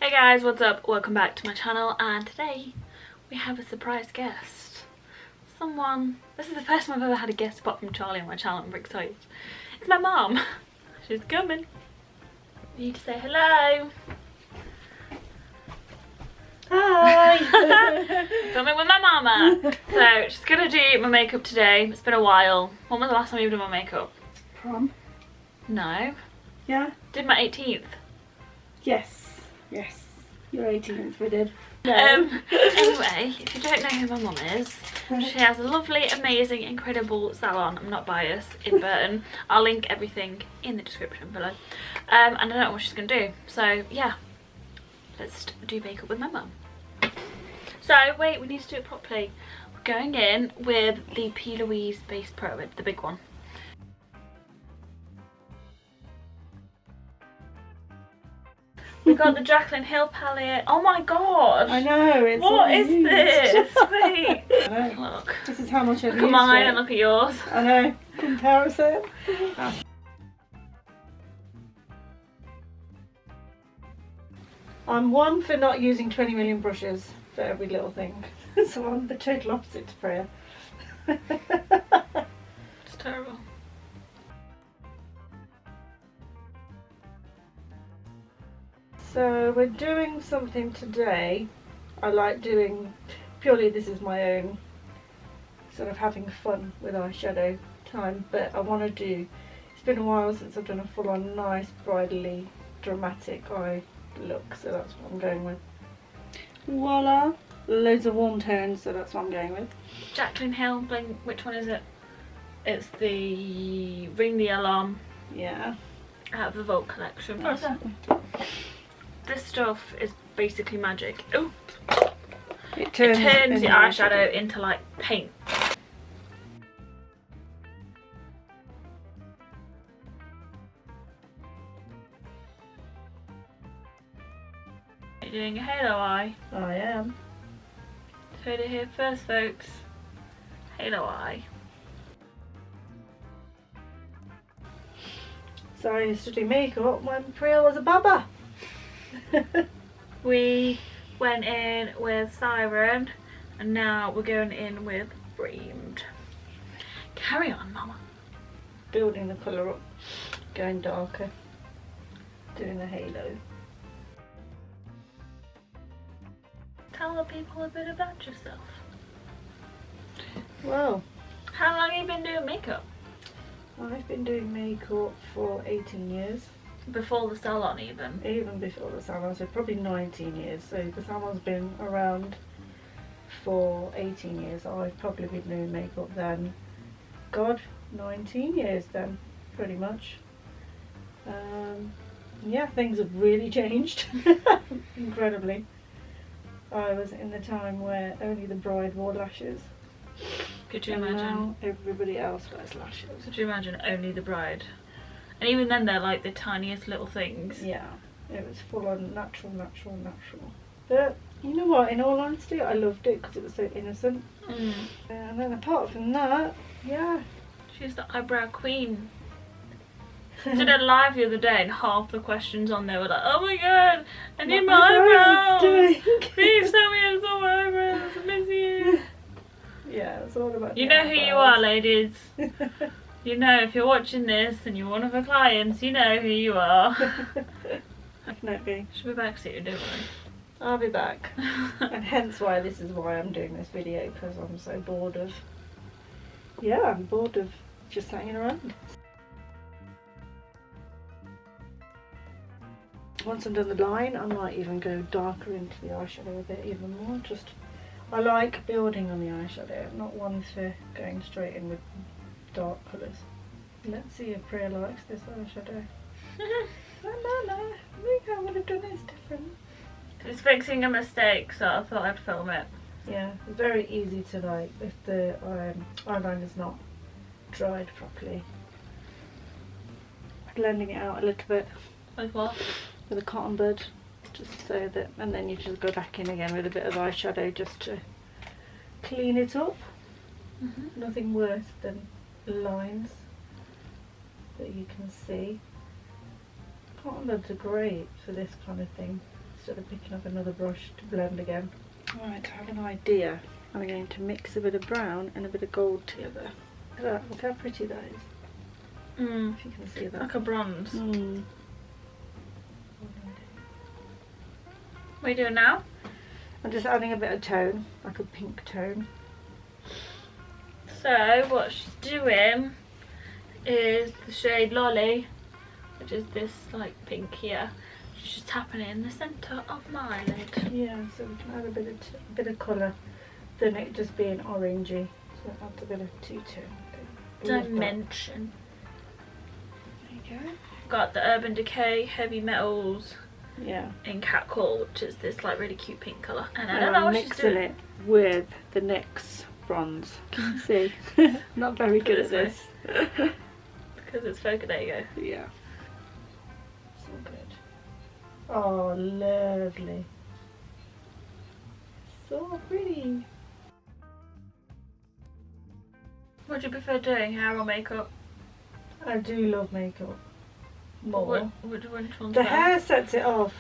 Hey guys, what's up? Welcome back to my channel, and today we have a surprise guest. This is the first time I've ever had a guest apart from Charlie on my channel. I'm very excited. It's my mom. She's coming. You need to say hello. Hi! Filming with my mama. So she's gonna do my makeup today. It's been a while. When was the last time you did my makeup? Prom? No. Yeah? Did my 18th. Yes. Yes. Your 18th we did. No. Anyway, if you don't know who my mum is, she has a lovely, amazing, incredible salon. I'm not biased, in Burton. I'll link everything in the description below. And I don't know what she's gonna do. So yeah, let's do makeup with my mum. So wait, we need to do it properly. We're going in with the PLouise Base Pro, the big one. We got the Jaclyn Hill palette. Oh my god! I know, it's what is used. this? Wait. I know. Look. This is how much I've Look at used mine it. and look at yours. I know. Comparison. I'm one for not using 20 million brushes for every little thing. So I'm the total opposite to Priya. It's terrible. So we're doing something today. I like doing, purely this is my own sort of having fun with eyeshadow time, but I want to do, it's been a while since I've done a full on nice bridally dramatic eye look, so that's what I'm going with. Voila! Loads of warm tones, so that's what I'm going with. Jaclyn Hill, which one is it? It's the Ring the Alarm. Yeah. Out of the Vault collection. Nice. This stuff is basically magic. Oh! It turns into the eyeshadow into like paint. You're doing a halo eye. I am. Heard it here first, folks. Halo eye. So I used to do makeup when Priya was a baba. We went in with Siren, and now we're going in with Framed. Carry on, Mama. Building the colour up, going darker, doing the halo. Tell the people a bit about yourself. Well, How long have you been doing makeup? I've been doing makeup for 18 years. Before the salon even? Even before the salon, so probably 19 years. So the salon's been around for 18 years. I've probably been doing makeup then, God, 19 years then, pretty much. Yeah, things have really changed, incredibly. I was in the time where only the bride wore lashes. Could you And imagine? now everybody else wears lashes. Could you imagine only the bride? And even then they're like the tiniest little things. Yeah, it was full on natural. But you know what, in all honesty, I loved it because it was so innocent. Mm. And then apart from that, yeah. She's the eyebrow queen. Did a live the other day and half the questions on there were like, oh my god, I need my eyebrows. Please tell me I have some eyebrows. I miss you. Yeah, it's all about You the know who you eyebrows. are, ladies. You know, if you're watching this and you're one of her clients, you know who you are. Definitely. She'll be back soon, don't we? I'll be back. And hence why this is why I'm doing this video, because I'm so bored of, yeah, I'm bored of just hanging around. Once I'm done the line, I might even go darker into the eyeshadow a bit even more. Just, I like building on the eyeshadow. I'm not one for going straight in with dark colours. Let's see if Priya likes this eyeshadow. No, I think I would have done this different. It's fixing a mistake, so I thought I'd film it. Yeah, it's very easy to like, if the eyeliner's not dried properly. Blending it out a little bit With what? with a cotton bud, just so that, and then you just go back in again with a bit of eyeshadow just to clean it up. Nothing worse than lines that you can see. Cotton buds are great for this kind of thing. instead of picking up another brush to blend again. Right, I have an idea. I'm going to mix a bit of brown and a bit of gold together. Look at that, look how pretty that is. If you can see that. Like a bronze. Mm. What are you doing now? I'm just adding a bit of tone, like a pink tone. So what she's doing is the shade Lolly, which is this like pink here. She's just tapping it in the centre of my eyelid. Yeah, so we can add a bit of colour, than it just being orangey. So it adds a bit of two-tone. Dimension. There you go. Got the Urban Decay Heavy Metals. Yeah. In Catcall, which is this like really cute pink colour. And I And don't know I'm what she's mixing doing. it with the NYX bronze. Can you see? Not very good at this. Because it's focus. There you go. Yeah. So good. Oh, lovely. So pretty. What do you prefer doing, hair or makeup? I do love makeup. More. Which one's The better? hair sets it off.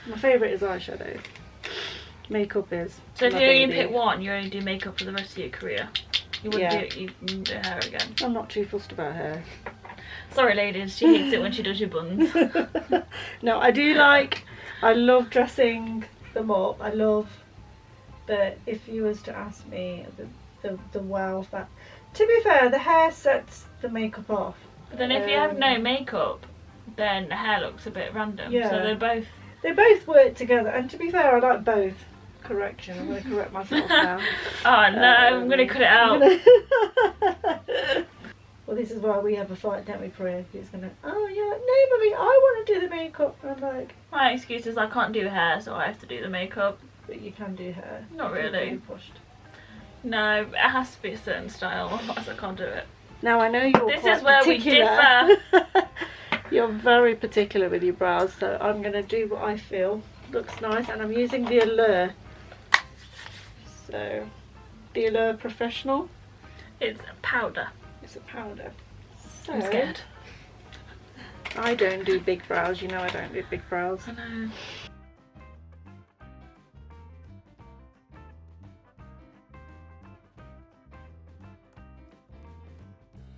My favourite is eyeshadow. Makeup is. So if my you only baby. pick one, you only do makeup for the rest of your career. You wouldn't Yeah. do you wouldn't do hair again. I'm not too fussed about hair. Sorry ladies, she hates it when she does your buns. No, I do like, I love dressing them up. I love, but if you was to ask me the wow that, to be fair, the hair sets the makeup off. But then if you have no makeup, then the hair looks a bit random. Yeah. So They both work together, and to be fair, I like both. Correction, I'm going to correct myself now. Oh no, I'm going to cut it out. Well, this is why we have a fight, don't we, Priya? He's going to, oh yeah, no mummy, I want to do the makeup. And I'm like, My excuse is I can't do hair, so I have to do the makeup. but you can do hair. Not You're really. being pushed. No, it has to be a certain style, otherwise I can't do it. Now I know you're This quite is where particular. we differ. You're very particular with your brows, so I'm going to do what I feel looks nice, and I'm using the Allure. So, the Allure Professional. It's powder. It's a powder. So, I'm scared. I don't do big brows, you know I don't do big brows. I know.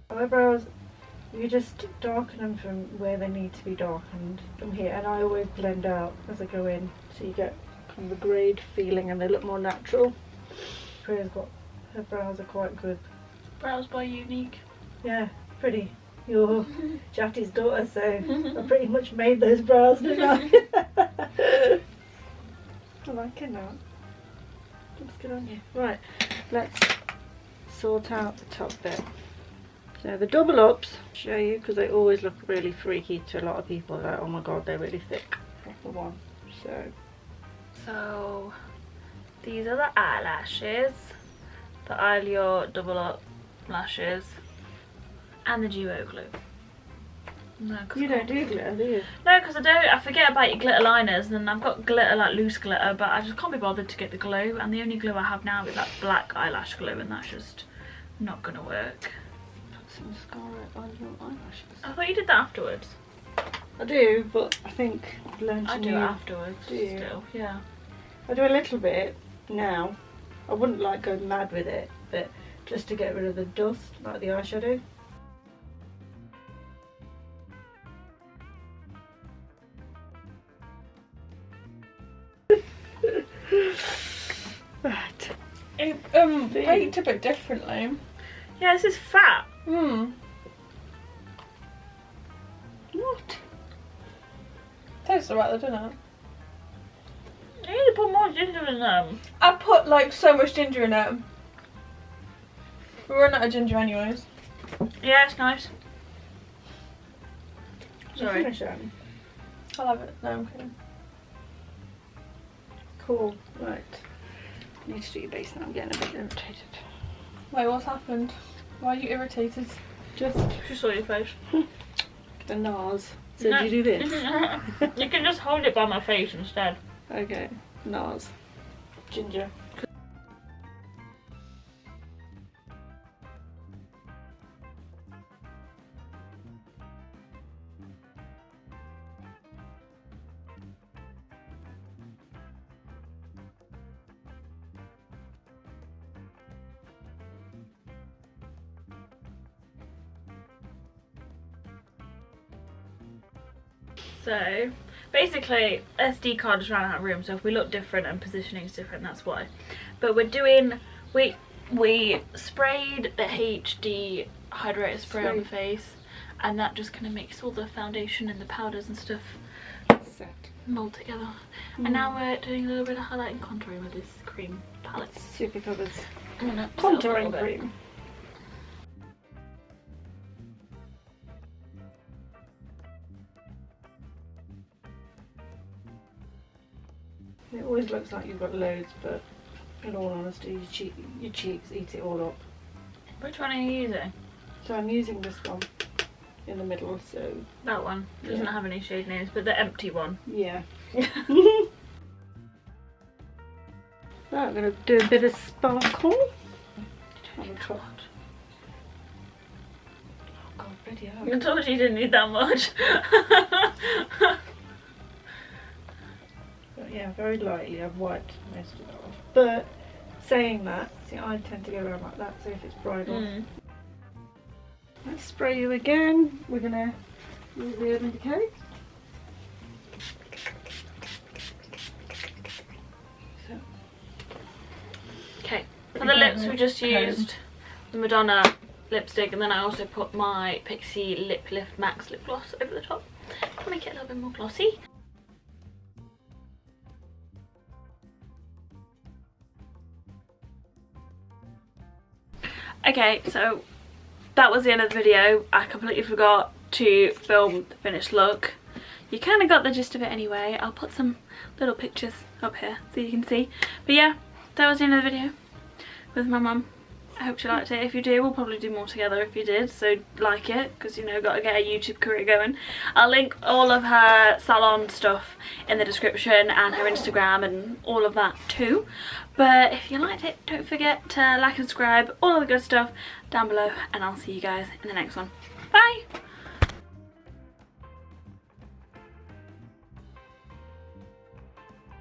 Eyebrows, you just darken them from where they need to be darkened from here, and I always blend out as I go in, so you get kind of a grade feeling and they look more natural. Priya's got, her brows are quite good. Brows by Unique. Yeah, pretty. You're Jatty's daughter, so I pretty much made those brows, didn't I? I like it now. Looks good on you. Right, let's sort out the top bit. So the double ups, show you, because they always look really freaky to a lot of people. Like, oh my god, they're really thick. That's the one. So these are the eyelashes, the Eyelure double up lashes, and the duo glue. No, cause you don't do glitter, do you? No, because I don't. I forget about your glitter liners, and then I've got glitter like loose glitter, but I just can't be bothered to get the glue. And the only glue I have now is that black eyelash glue, and that's just not gonna work. Put some mascara on your eyelashes. I thought you did that afterwards. I do, but I think I've learned I to do it new. afterwards. Do you? Still, yeah. I do a little bit now. I wouldn't like go mad with it, but just to get rid of the dust, like the eyeshadow. Right. It baked a bit differently. Yeah, this is fat. What? Tastes alright though, doesn't it? You need to put more ginger in them. I put like so much ginger in it. We're running out of ginger anyways. Yeah, it's nice. Sorry. Finish it. I'll have it. No, I'm kidding. Cool. Right. Need to do your base now. I'm getting a bit irritated. Wait, what's happened? Why are you irritated? Just She saw your face. the Nars. So No. do you do this? You can just hold it by my face instead. Okay. Nars. Ginger. So basically SD card just ran out of room, so if we look different and positioning is different, that's why. But we're doing, we sprayed the HD hydrator spray on the face, and that just kind of makes all the foundation and the powders and stuff Set. mold together. And now we're doing a little bit of highlight and contouring with this cream palette. Supercover's I'm gonna contouring cream. It always looks like you've got loads, but in all honesty, your cheeks eat it all up. Which one are you using? So I'm using this one in the middle, so That one doesn't have any shade names, but the empty one. yeah. Now I'm going to do a bit of sparkle. On the top. Oh god, bloody hell. I told you you didn't need that much. But yeah, very lightly. I've wiped most of it off. But saying that, see, I tend to go around like that, so if it's bridal. Let's spray you again. We're going to use the Urban Decay. So. Okay, for the lips we just used the Madonna lipstick, and then I also put my Pixi Lip Lift Max lip gloss over the top to make it a little bit more glossy. Okay, so that was the end of the video. I completely forgot to film the finished look. You kind of got the gist of it anyway. I'll put some little pictures up here so you can see. But yeah, that was the end of the video with my mum. I hope you liked it. If you do, we'll probably do more together if you did, so like it, because you know, got to get a YouTube career going. I'll link all of her salon stuff in the description, and her Instagram and all of that too. But if you liked it, don't forget to like and subscribe, all of the good stuff down below, and I'll see you guys in the next one. Bye!